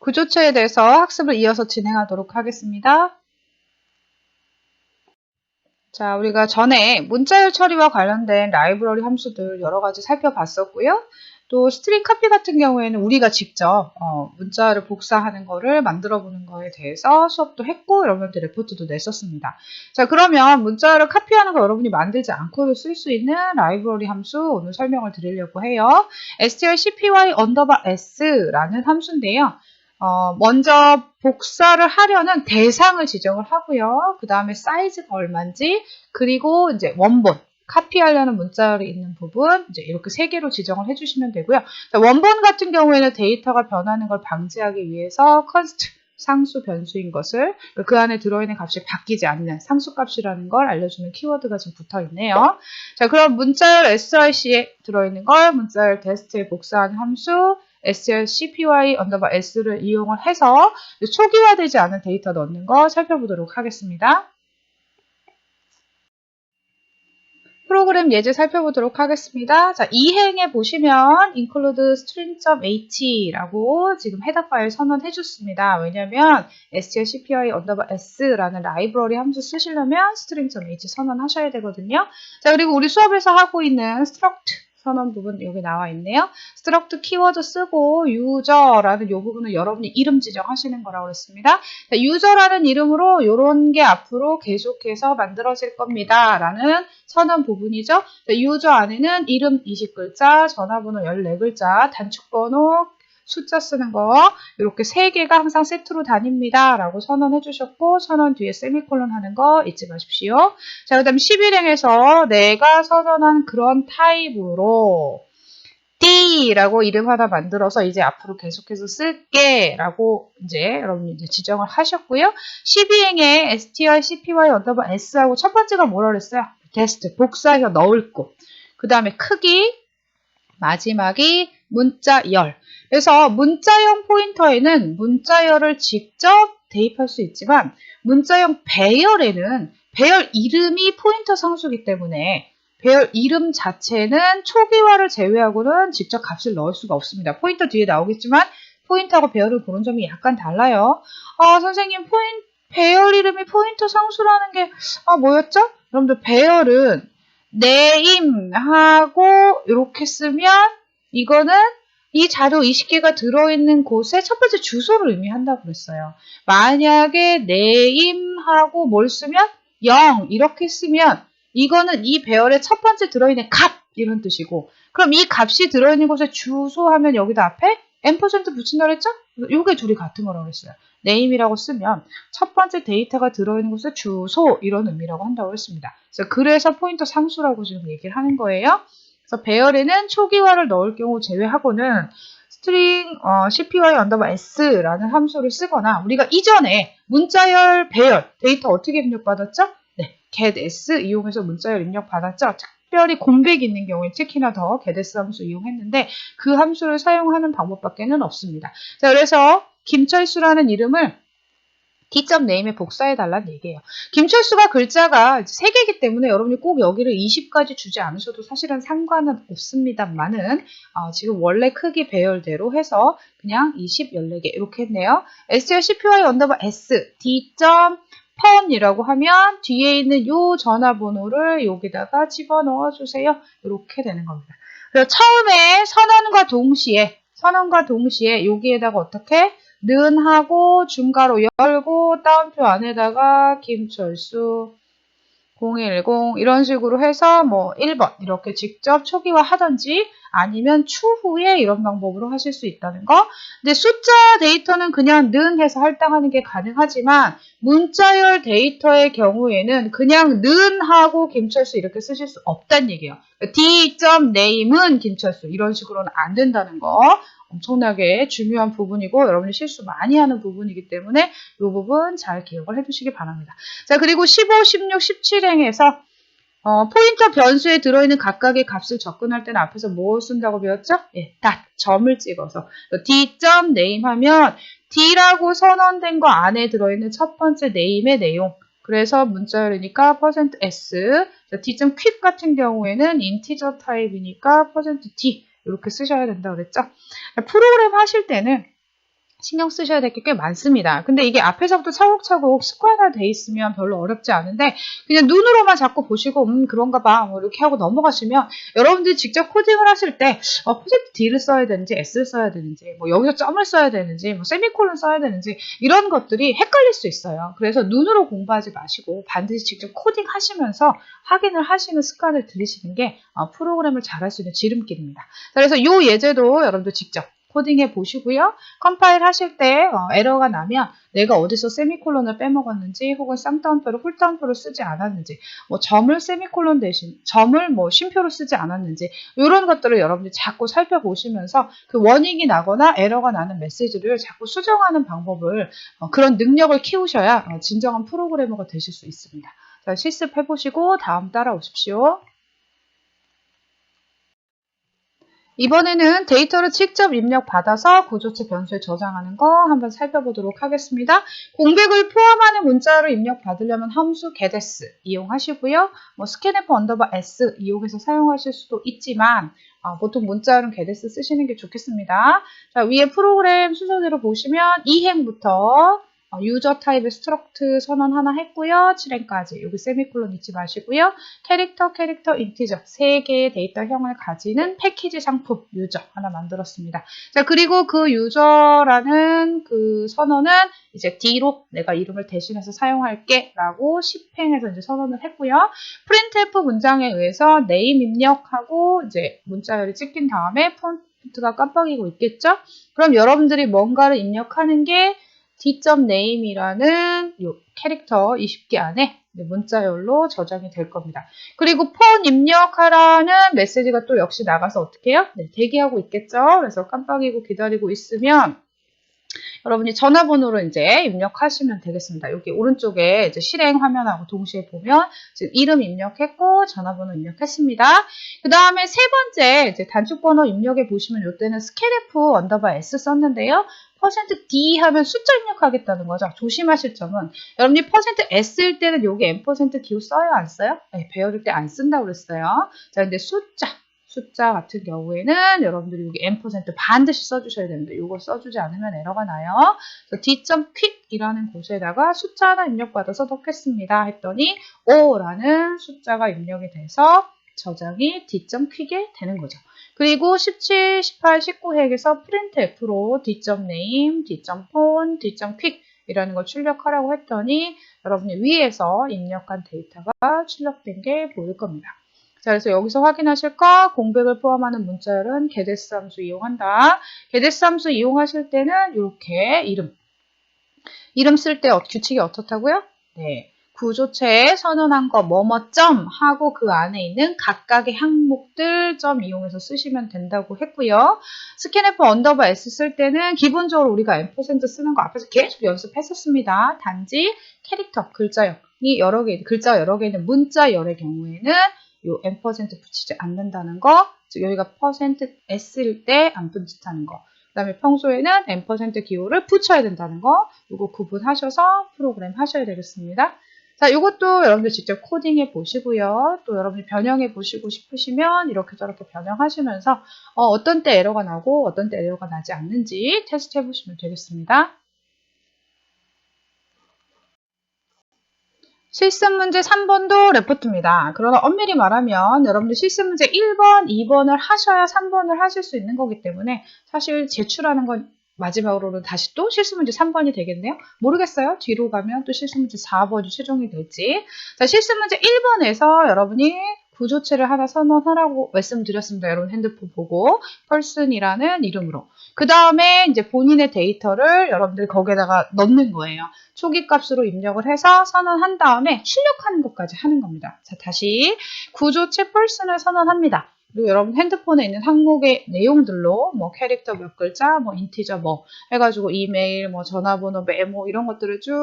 구조체에 대해서 학습을 이어서 진행하도록 하겠습니다. 자, 우리가 전에 문자열 처리와 관련된 라이브러리 함수들 여러 가지 살펴봤었고요. 또 스트링 카피 같은 경우에는 우리가 직접 문자를 복사하는 거를 만들어 보는 거에 대해서 수업도 했고 여러분들 레포트도 냈었습니다. 자, 그러면 문자를 카피하는 거 여러분이 만들지 않고도 쓸 수 있는 라이브러리 함수 오늘 설명을 드리려고 해요. strcpy_s라는 함수인데요. 먼저 복사를 하려는 대상을 지정을 하고요. 그 다음에 사이즈가 얼마인지, 그리고 이제 원본, 카피하려는 문자열이 있는 부분, 이제 이렇게 세 개로 지정을 해주시면 되고요. 원본 같은 경우에는 데이터가 변하는 걸 방지하기 위해서 const, 상수 변수인 것을 그 안에 들어있는 값이 바뀌지 않는 상수값이라는 걸 알려주는 키워드가 지금 붙어 있네요. 자, 그럼 문자열 strc에 들어있는 걸 문자열 test에 복사한 함수 strcpy_s를 이용을 해서 초기화되지 않은 데이터 넣는 거 살펴보도록 하겠습니다. 프로그램 예제 살펴보도록 하겠습니다. 자, 이행에 보시면 include string.h라고 지금 헤더 파일 선언해 줬습니다. 왜냐면 strcpy_s라는 라이브러리 함수 쓰시려면 string.h 선언하셔야 되거든요. 자, 그리고 우리 수업에서 하고 있는 struct 선언 부분 여기 나와 있네요. struct 키워드 쓰고 user라는 이 부분은 여러분이 이름 지정하시는 거라고 그랬습니다. 자, user라는 이름으로 이런 게 앞으로 계속해서 만들어질 겁니다. 라는 선언 부분이죠. 자, user 안에는 이름 20글자, 전화번호 14글자, 단축번호, 숫자 쓰는 거 이렇게 3개가 항상 세트로 다닙니다. 라고 선언해 주셨고 선언 뒤에 세미콜론 하는 거 잊지 마십시오. 자, 그 다음 11행에서 내가 선언한 그런 타입으로 D라고 이름 하나 만들어서 이제 앞으로 계속해서 쓸게 라고 이제 여러분이 이제 지정을 하셨고요. 12행에 strcpy_s하고 첫 번째가 뭐라 그랬어요? 테스트, 복사해서 넣을 곳. 그 다음에 크기, 마지막이 문자열. 그래서 문자형 포인터에는 문자열을 직접 대입할 수 있지만 문자형 배열에는 배열 이름이 포인터 상수이기 때문에 배열 이름 자체는 초기화를 제외하고는 직접 값을 넣을 수가 없습니다. 포인터 뒤에 나오겠지만 포인터하고 배열을 보는 점이 약간 달라요. 선생님 배열 이름이 포인터 상수라는 게 뭐였죠? 여러분들 배열은 name하고 이렇게 쓰면 이거는 이 자료 20개가 들어있는 곳에 첫 번째 주소를 의미한다고 그랬어요. 만약에 name하고 뭘 쓰면 0 이렇게 쓰면 이거는 이 배열의 첫 번째 들어있는 값 이런 뜻이고 그럼 이 값이 들어있는 곳에 주소 하면 여기다 앞에 %, 붙인다고 했죠? 요게 둘이 같은 거라고 했어요. name이라고 쓰면 첫 번째 데이터가 들어있는 곳에 주소 이런 의미라고 한다고 했습니다. 그래서 포인터 상수라고 지금 얘기를 하는 거예요. 그래서 배열에는 초기화를 넣을 경우 제외하고는 string cpy_s라는 함수를 쓰거나 우리가 이전에 문자열 배열 데이터 어떻게 입력받았죠? 네, getS 이용해서 문자열 입력받았죠. 특별히 공백이 있는 경우에 특히나 더 getS 함수 이용했는데 그 함수를 사용하는 방법밖에는 없습니다. 자, 그래서 김철수라는 이름을 D.name에 복사해달라는 얘기예요. 김철수가 글자가 3개이기 때문에 여러분이 꼭 여기를 20까지 주지 않으셔도 사실은 상관은 없습니다만은 지금 원래 크기 배열대로 해서 그냥 20, 14개 이렇게 했네요. strcpy_s D.폰이라고 하면 뒤에 있는 요 전화번호를 여기다가 집어넣어 주세요. 이렇게 되는 겁니다. 그래서 처음에 선언과 동시에 여기에다가 어떻게 는 하고 중괄호 열고 따옴표 안에다가 김철수 010 이런 식으로 해서 뭐 1번 이렇게 직접 초기화 하든지 아니면 추후에 이런 방법으로 하실 수 있다는 거. 근데 숫자 데이터는 그냥 는 해서 할당하는 게 가능하지만 문자열 데이터의 경우에는 그냥 는 하고 김철수 이렇게 쓰실 수 없다는 얘기예요. D.name은 김철수 이런 식으로는 안 된다는 거. 엄청나게 중요한 부분이고 여러분이 실수 많이 하는 부분이기 때문에 이 부분 잘 기억을 해두시기 바랍니다. 자, 그리고 15, 16, 17행에서 포인터 변수에 들어있는 각각의 값을 접근할 때는 앞에서 뭘 쓴다고 배웠죠? 예, 점을 찍어서 D.name 하면 D라고 선언된 거 안에 들어있는 첫 번째 name의 내용 그래서 문자열이니까 %s D.quick 같은 경우에는 인티저 타입이니까 %d 이렇게 쓰셔야 된다고 그랬죠? 프로그램 하실 때는 신경 쓰셔야 될 게 꽤 많습니다. 근데 이게 앞에서부터 차곡차곡 습관화돼 있으면 별로 어렵지 않은데 그냥 눈으로만 자꾸 보시고 그런가 봐 뭐 이렇게 하고 넘어가시면 여러분들이 직접 코딩을 하실 때 퍼센트 D를 써야 되는지 S를 써야 되는지 뭐 여기서 점을 써야 되는지 뭐 세미콜론 써야 되는지 이런 것들이 헷갈릴 수 있어요. 그래서 눈으로 공부하지 마시고 반드시 직접 코딩 하시면서 확인을 하시는 습관을 들이시는 게 프로그램을 잘할 수 있는 지름길입니다. 그래서 이 예제도 여러분들 직접 코딩해 보시고요. 컴파일 하실 때 에러가 나면 내가 어디서 세미콜론을 빼먹었는지 혹은 쌍따옴표를 홀따옴표를 쓰지 않았는지 뭐 점을 세미콜론 대신 점을 뭐 쉼표로 쓰지 않았는지 이런 것들을 여러분들이 자꾸 살펴보시면서 그 워닝이 나거나 에러가 나는 메시지를 자꾸 수정하는 방법을 그런 능력을 키우셔야 진정한 프로그래머가 되실 수 있습니다. 자, 실습해 보시고 다음 따라오십시오. 이번에는 데이터를 직접 입력받아서 구조체 변수에 저장하는 거 한번 살펴보도록 하겠습니다. 공백을 포함하는 문자를 입력받으려면 함수 getS 이용하시고요. 뭐 scanf _s 이용해서 사용하실 수도 있지만 보통 문자는 getS 쓰시는 게 좋겠습니다. 자, 위에 프로그램 순서대로 보시면 2행부터 유저 타입의 스트럭트 선언 하나 했고요. 7행까지 여기 세미콜론 잊지 마시고요. 캐릭터, 인티저 3개의 데이터형을 가지는 패키지 상품 유저 하나 만들었습니다. 자, 그리고 그 유저라는 그 선언은 이제 D로 내가 이름을 대신해서 사용할게 라고 10행에서 이제 선언을 했고요. printf 문장에 의해서 name 입력하고 이제 문자열이 찍힌 다음에 폰트가 깜빡이고 있겠죠? 그럼 여러분들이 뭔가를 입력하는 게 d.name이라는 요 캐릭터 20개 안에 문자열로 저장이 될 겁니다. 그리고 폰 입력하라는 메시지가 또 역시 나가서 어떻게 해요? 네, 대기하고 있겠죠? 그래서 깜빡이고 기다리고 있으면 여러분이 전화번호로 이제 입력하시면 되겠습니다. 여기 오른쪽에 이제 실행 화면하고 동시에 보면 지금 이름 입력했고 전화번호 입력했습니다. 그 다음에 세 번째 이제 단축번호 입력해 보시면 이때는 scanf _s 썼는데요. %d 하면 숫자 입력하겠다는 거죠. 조심하실 점은 여러분이 %s일 때는 여기 %기호 써요? 안 써요? 네, 배열일 때 안 쓴다고 그랬어요. 자, 근데 숫자 같은 경우에는 여러분들이 여기 %, 반드시 써주셔야 됩니다. 이거 써주지 않으면 에러가 나요. d.quick이라는 곳에다가 숫자 하나 입력받아서 넣겠습니다. 했더니 5라는 숫자가 입력이 돼서 저장이 d.quick에 되는 거죠. 그리고 17, 18, 19핵에서 printf로 d.name, d.phone, d.quick 이라는 걸 출력하라고 했더니 여러분이 위에서 입력한 데이터가 출력된 게 보일 겁니다. 자, 그래서 여기서 확인하실 거 공백을 포함하는 문자열은 getS 함수 이용한다. getS 함수 이용하실 때는 이렇게 이름 쓸 때 규칙이 어떻다고요? 네. 구조체에 선언한 거 뭐뭐점 하고 그 안에 있는 각각의 항목들 점 이용해서 쓰시면 된다고 했고요. scanf _s 쓸 때는 기본적으로 우리가 %, 쓰는 거 앞에서 계속 연습했었습니다. 단지 캐릭터, 글자열이 여러 개, 글자 여러 개 있는 문자열의 경우에는 요 %, 붙이지 않는다는 거, 즉 여기가 %s일 때 안 붙이는 거. 그 다음에 평소에는 %, 기호를 붙여야 된다는 거, 이거 구분하셔서 프로그램 하셔야 되겠습니다. 자, 이것도 여러분들 직접 코딩해 보시고요. 또 여러분이 변형해 보시고 싶으시면 이렇게 저렇게 변형하시면서 어떤 때 에러가 나고 어떤 때 에러가 나지 않는지 테스트 해 보시면 되겠습니다. 실습 문제 3번도 레포트입니다. 그러나 엄밀히 말하면 여러분들 실습 문제 1번, 2번을 하셔야 3번을 하실 수 있는 거기 때문에 사실 제출하는 건 마지막으로는 다시 또 실습 문제 3번이 되겠네요. 모르겠어요. 뒤로 가면 또 실습 문제 4번이 최종이 될지. 자, 실습 문제 1번에서 여러분이 구조체를 하나 선언하라고 말씀드렸습니다. 여러분 핸드폰 보고 person이라는 이름으로. 그 다음에 이제 본인의 데이터를 여러분들이 거기에다가 넣는 거예요. 초기 값으로 입력을 해서 선언한 다음에 출력하는 것까지 하는 겁니다. 자, 다시 구조체 person을 선언합니다. 그리고 여러분 핸드폰에 있는 항목의 내용들로 뭐 캐릭터 몇 글자, 뭐 인티저 뭐 해가지고 이메일, 뭐 전화번호, 메모 이런 것들을 쭉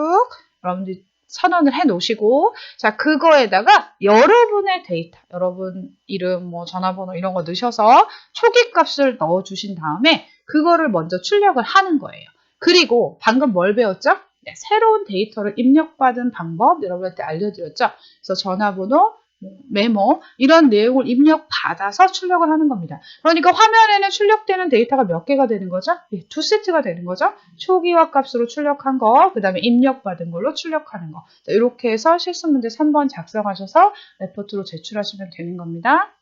여러분들이 선언을 해 놓으시고 자, 그거에다가 여러분의 데이터, 여러분 이름, 뭐 전화번호 이런 거 넣으셔서 초기 값을 넣어 주신 다음에 그거를 먼저 출력을 하는 거예요. 그리고 방금 뭘 배웠죠? 네, 새로운 데이터를 입력받은 방법 여러분한테 알려드렸죠. 그래서 전화번호, 메모 이런 내용을 입력받아서 출력을 하는 겁니다. 그러니까 화면에는 출력되는 데이터가 몇 개가 되는 거죠? 예, 2세트가 되는 거죠. 초기화 값으로 출력한 거, 그 다음에 입력받은 걸로 출력하는 거. 자, 이렇게 해서 실습문제 3번 작성하셔서 레포트로 제출하시면 되는 겁니다.